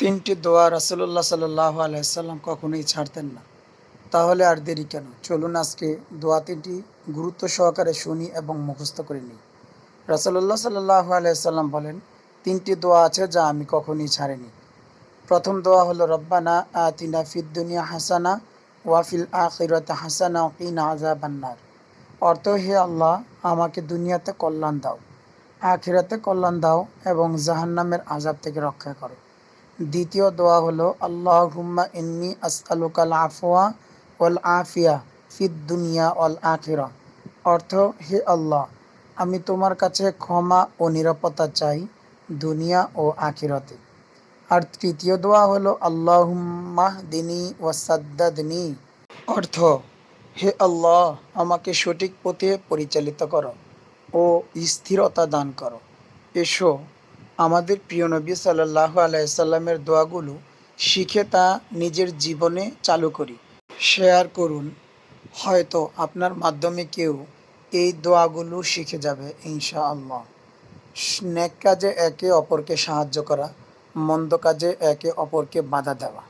তিনটি দোয়া রাসূলুল্লাহ সাল্লাল্লাহু আলাইহি সাল্লাম কখনোই ছাড়তেন না। তাহলে আর দেরি কেন? চলুন আজকে দোয়া তিনটি গুরুত্ব সহকারে শুনি এবং মুখস্থ করে নিই। রাসূলুল্লাহ সাল্লাল্লাহু আলাইহি সাল্লাম বলেন, তিনটি দোয়া আছে যা আমি কখনোই ছাড়িনি। প্রথম দোয়া হলো রব্বানা আতিনা ফিদ দুনিয়া হাসানা ওয়া ফিল আখিরাতি হাসানা ওয়া কিনা আযাবান্নার। অর্থ, হে আল্লাহ, আমাকে দুনিয়াতে কল্যাণ দাও, আখিরাতে কল্যাণ দাও এবং জাহান্নামের আযাব থেকে রক্ষা করো। দ্বিতীয় দোয়া হলো আল্লাহুম্মা ইন্নী আসআলুকাল আফওয়া ওয়াল আফিয়া ফিদ দুনিয়া ওয়াল আখিরা। অর্থ, হে আল্লাহ, আমি তোমার কাছে ক্ষমা ও নিরাপত্তা চাই দুনিয়া ও আখিরাতে। আর তৃতীয় দোয়া হলো আল্লাহুম্মাহদিনি ওয়াসাদ্দাদনি। অর্থ, হে আল্লাহ, আমাকে সঠিক পথে পরিচালিত করো ও স্থিরতা দান করো। এসো আমাদের প্রিয় নবী সাল্লাল্লাহু আলাইহি সাল্লামের দোয়াগুলো শিখে তা নিজের জীবনে চালু করি। শেয়ার করুন, হয়তো আপনার মাধ্যমে কেউ এই দোয়াগুলো শিখে যাবে ইনশাআল্লাহ। নেক কাজে একে অপরকে সাহায্য করা, মন্দ কাজে একে অপরকে বাধা দেওয়া।